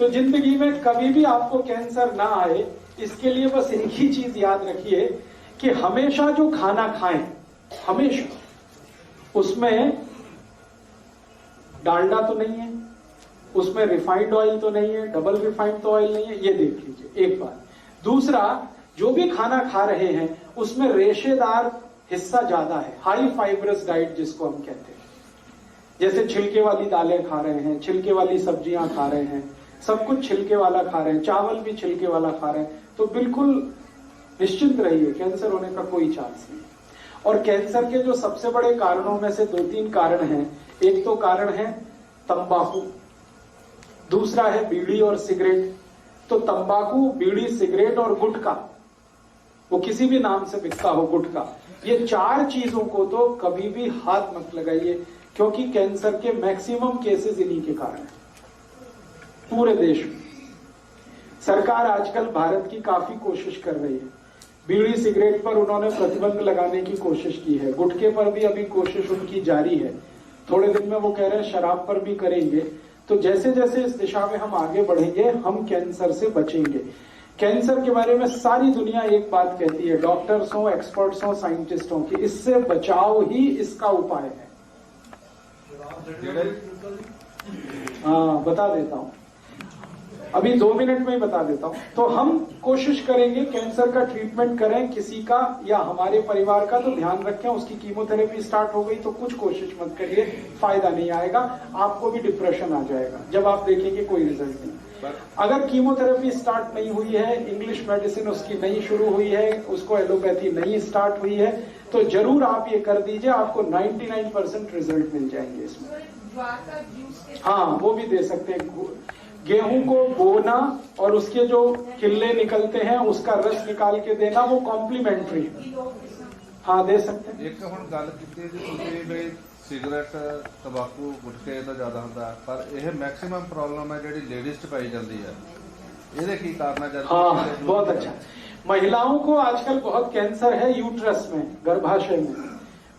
तो जिंदगी में कभी भी आपको कैंसर ना आए, इसके लिए बस एक ही चीज याद रखिए कि हमेशा जो खाना खाएं, हमेशा उसमें डालडा तो नहीं है, उसमें रिफाइंड ऑयल तो नहीं है, डबल रिफाइंड तो ऑयल नहीं है, ये देख लीजिए एक बार। दूसरा, जो भी खाना खा रहे हैं उसमें रेशेदार हिस्सा ज्यादा है, हाई फाइब्रस डाइट जिसको हम कहते हैं। जैसे छिलके वाली दालें खा रहे हैं, छिलके वाली सब्जियां खा रहे हैं, सब कुछ छिलके वाला खा रहे हैं, चावल भी छिलके वाला खा रहे हैं, तो बिल्कुल निश्चिंत रहिए, कैंसर होने का कोई चांस नहीं। और कैंसर के जो सबसे बड़े कारणों में से 2-3 कारण हैं। एक तो कारण है तंबाकू, दूसरा है बीड़ी और सिगरेट। तो तंबाकू, बीड़ी, सिगरेट और गुटखा, वो किसी भी नाम से बिकता हो गुटखा, ये 4 चीजों को तो कभी भी हाथ मत लगाइए, क्योंकि कैंसर के मैक्सिमम केसेस इन्हीं के कारण हैं पूरे देश में। सरकार आजकल भारत की काफी कोशिश कर रही है। बीड़ी सिगरेट पर उन्होंने प्रतिबंध लगाने की कोशिश की है, गुटखे पर भी अभी कोशिश उनकी जारी है। थोड़े दिन में वो कह रहे हैं शराब पर भी करेंगे। तो जैसे जैसे इस दिशा में हम आगे बढ़ेंगे, हम कैंसर से बचेंगे। कैंसर के बारे में सारी दुनिया एक बात कहती है, डॉक्टर्स हो, एक्सपर्ट्स हो, साइंटिस्ट हो, कि इससे बचाव ही इसका उपाय है। हाँ, बता देता हूं, अभी 2 मिनट में ही बता देता हूं। तो हम कोशिश करेंगे कैंसर का ट्रीटमेंट करें, किसी का या हमारे परिवार का, तो ध्यान रखें उसकी कीमोथेरेपी स्टार्ट हो गई तो कुछ कोशिश मत करिए, फायदा नहीं आएगा, आपको भी डिप्रेशन आ जाएगा जब आप देखेंगे कोई रिजल्ट नहीं। अगर कीमोथेरेपी स्टार्ट नहीं हुई है, इंग्लिश मेडिसिन उसकी नहीं शुरू हुई है, उसको एलोपैथी नहीं स्टार्ट हुई है, तो जरूर आप ये कर दीजिए, आपको 99% रिजल्ट मिल जाएंगे इसमें। हाँ, वो भी दे सकते हैं। गेहूं को बोना और उसके जो किल्ले निकलते हैं उसका रस निकाल के देना, वो कॉम्प्लीमेंट्री है। हाँ, दे सकते हैं। एक ਹੁਣ ਗੱਲ ਕੀਤੀ ਜੀ ਤੁਸੀਂ ਵੀ ਸਿਗਰਟ, ਤੰਬਾਕੂ, ਗੁਟਕੇ ਤਾਂ ਜ਼ਿਆਦਾ ਹੁੰਦਾ, ਪਰ ਇਹ ਮੈਕਸਿਮਮ ਪ੍ਰੋਬਲਮ ਹੈ ਜਿਹੜੀ ਲੇਡੀਜ਼ 'ਚ ਪਾਈ ਜਾਂਦੀ ਹੈ, ਇਹਦੇ ਕੀ ਕਾਰਨ ਹੈ? हाँ, बहुत अच्छा। महिलाओं को आजकल बहुत कैंसर है यूट्रस में, गर्भाशय में,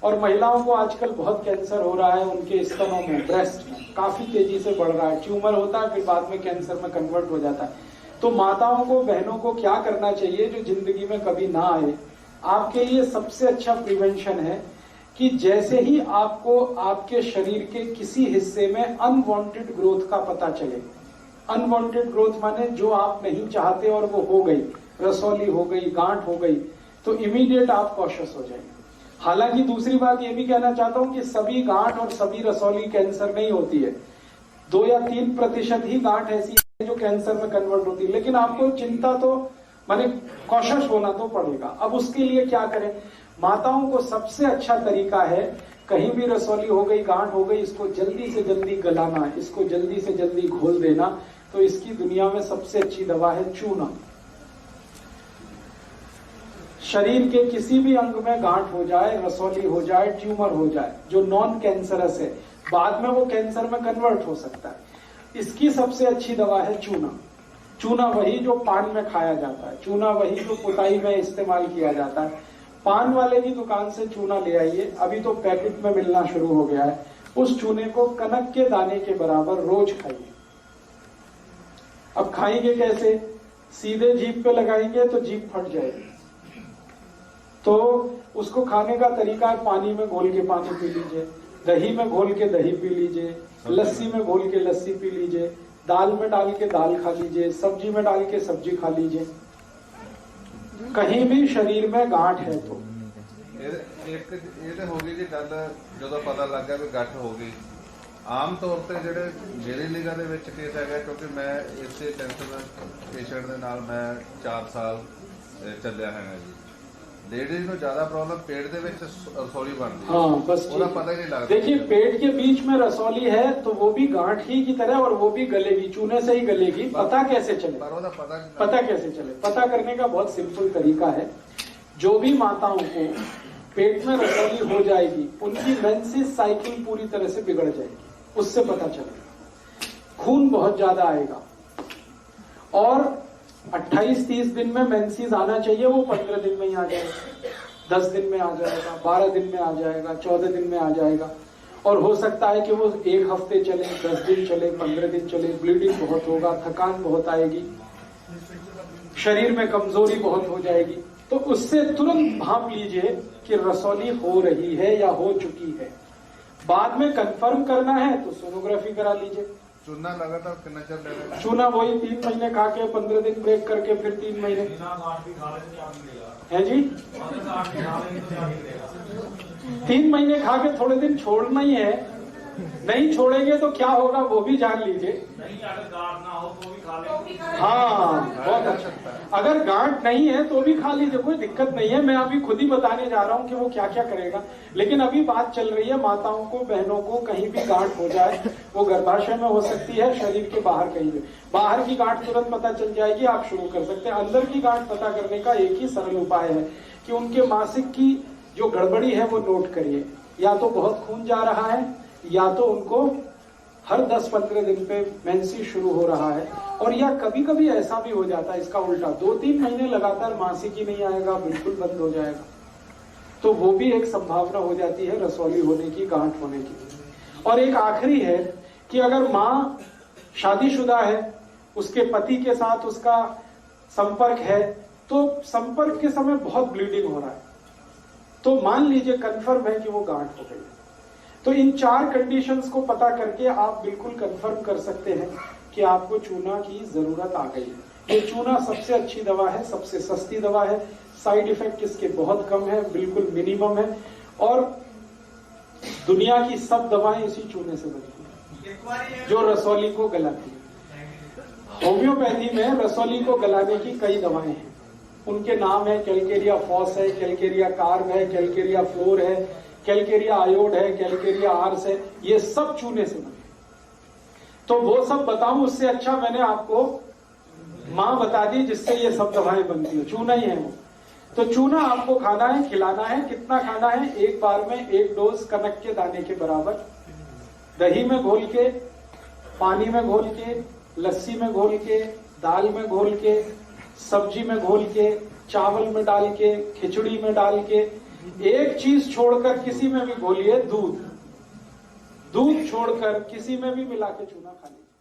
और महिलाओं को आजकल बहुत कैंसर हो रहा है उनके स्तनों में, ब्रेस्ट में, काफी तेजी से बढ़ रहा है। ट्यूमर होता है, फिर बाद में कैंसर में कन्वर्ट हो जाता है। तो माताओं को, बहनों को क्या करना चाहिए जो जिंदगी में कभी ना आए? आपके लिए सबसे अच्छा प्रिवेंशन है कि जैसे ही आपको आपके शरीर के किसी हिस्से में अनवांटेड ग्रोथ का पता चले, अनवांटेड ग्रोथ माने जो आप नहीं चाहते और वो हो गई, रसौली हो गई, गांठ हो गई, तो इमीडिएट आप कॉशियस हो जाएंगे। हालांकि दूसरी बात ये भी कहना चाहता हूं कि सभी गांठ और सभी रसौली कैंसर नहीं होती है, 2 या 3% ही गांठ ऐसी है जो कैंसर में कन्वर्ट होती है। लेकिन आपको चिंता तो माने कॉशियस होना तो पड़ेगा। अब उसके लिए क्या करें? माताओं को सबसे अच्छा तरीका है, कहीं भी रसौली हो गई, गांठ हो गई, इसको जल्दी से जल्दी गलाना, इसको जल्दी से जल्दी घोल देना। तो इसकी दुनिया में सबसे अच्छी दवा है चूना। शरीर के किसी भी अंग में गांठ हो जाए, रसौली हो जाए, ट्यूमर हो जाए, जो नॉन कैंसरस है, बाद में वो कैंसर में कन्वर्ट हो सकता है, इसकी सबसे अच्छी दवा है चूना। चूना वही जो पान में खाया जाता है, चूना वही जो पुताई में इस्तेमाल किया जाता है। पान वाले की दुकान से चूना ले आइए, अभी तो पैकेट में मिलना शुरू हो गया है। उस चूने को कनक के दाने के बराबर रोज खाइए। अब खाएंगे कैसे? सीधे जीभ पे लगाएंगे तो जीभ फट जाएगी। तो उसको खाने का तरीका है, पानी में घोल के पानी पी लीजिए, दही में घोल के दही पी लीजिए, लस्सी में घोल के लस्सी पी लीजिए, दाल में डाल के दाल खा लीजिए, सब्जी में डाल के सब्जी खा लीजिए, कहीं भी शरीर में गांठ है तो। एक ये हो गई जी गल, जो पता लग गया भी गठ हो गई, आम तौर पर ਜਿਹੜੇ ਮੇਰੇ ਨਿਗਾਹ ਦੇ ਵਿੱਚ ਕੇਸ ਹੈਗਾ, ਕਿਉਂਕਿ ਮੈਂ ਇਸੇ ਕੈਂਸਰ ਪੇਸ਼ੈਂਟ ਦੇ ਨਾਲ ਮੈਂ 4 ਸਾਲ ਚੱਲਿਆ ਹੈਗਾ ਜੀ। लेडीज को ज्यादा प्रॉब्लम पेट दे विच रसौली बनती है। हाँ, बस पता ही नहीं लगता। देखिए, पेट के बीच में रसौली है तो वो भी गांठ ही की तरह, और वो भी गलेगी, चूने से ही गलेगी। पता कैसे चले? पता कैसे चले? पता करने का बहुत सिंपल तरीका है। जो भी माताओं को पेट में रसौली हो जाएगी, उनकी मेंसेस साइकिल पूरी तरह से बिगड़ जाएगी, उससे पता चलेगा। खून बहुत ज्यादा आएगा, और 28-30 दिन में मेंसेस आना चाहिए, वो 15 दिन में ही आ जाएगा, 10 दिन में आ जाएगा, 12 दिन में आ जाएगा, 14 दिन में आ जाएगा। और हो सकता है कि वो 1 हफ्ते चले, 10 दिन चले, 15 दिन चले, ब्लीडिंग बहुत होगा, थकान बहुत आएगी, शरीर में कमजोरी बहुत हो जाएगी। तो उससे तुरंत भांप लीजिए कि रसौली हो रही है या हो चुकी है। बाद में कंफर्म करना है तो सोनोग्राफी करा लीजिए। चूना लगातार कितना चल रहा है? चूना वही 3 महीने खा के 15 दिन ब्रेक करके फिर 3 महीने है जी। 3 महीने खा के थोड़े दिन छोड़ना ही है, नहीं छोड़ेंगे तो क्या होगा वो भी जान लीजिए। हाँ बहुत अच्छा। अगर गांठ नहीं है तो भी खा लीजिए, कोई दिक्कत नहीं है। मैं अभी खुद ही बताने जा रहा हूँ कि वो क्या क्या करेगा। लेकिन अभी बात चल रही है माताओं को, बहनों को कहीं भी गांठ हो जाए, वो गर्भाशय में हो सकती है, शरीर के बाहर कहीं भी। बाहर की गांठ तुरंत पता चल जाएगी, आप शुरू कर सकते हैं। अंदर की गांठ पता करने का एक ही सरल उपाय है कि उनके मासिक की जो गड़बड़ी है वो नोट करिए। या तो बहुत खून जा रहा है, या तो उनको हर 10-15 दिन पे मेंसी शुरू हो रहा है, और या कभी कभी ऐसा भी हो जाता है इसका उल्टा, 2-3 महीने लगातार मासिक ही नहीं आएगा, बिल्कुल बंद हो जाएगा। तो वो भी एक संभावना हो जाती है रसौली होने की, गांठ होने की। और एक आखिरी है कि अगर माँ शादीशुदा है, उसके पति के साथ उसका संपर्क है, तो संपर्क के समय बहुत ब्लीडिंग हो रहा है, तो मान लीजिए कंफर्म है कि वो गांठ हो गई। तो इन 4 कंडीशंस को पता करके आप बिल्कुल कंफर्म कर सकते हैं कि आपको चूना की जरूरत आ गई है। ये चूना सबसे अच्छी दवा है, सबसे सस्ती दवा है, साइड इफेक्ट इसके बहुत कम है, बिल्कुल मिनिमम है, और दुनिया की सब दवाएं इसी चूने से बनती हैं जो रसौली को गलाती है। होम्योपैथी में रसौली को गलाने की कई दवाएं हैं, उनके नाम है कैलकेरिया फॉस है, कैलकेरिया कार्ब है, कैलकेरिया फ्लोर है, कैलकेरिया आयोड है, कैलकेरिया आर्स है, ये सब चूने से बने। तो वो सब बताऊं उससे अच्छा मैंने आपको मां बता दी जिससे ये सब दवाएं बनती है, चूना ही है वो। तो चूना आपको खाना है, खिलाना है। कितना खाना है? एक बार में 1 डोज कनक के दाने के बराबर, दही में घोल के, पानी में घोल के, लस्सी में घोल के, दाल में घोल के, सब्जी में घोल के, चावल में डाल के, खिचड़ी में डाल के। एक चीज छोड़कर किसी में भी घोलिए, दूध छोड़कर किसी में भी मिला के चूना खा लीजिए।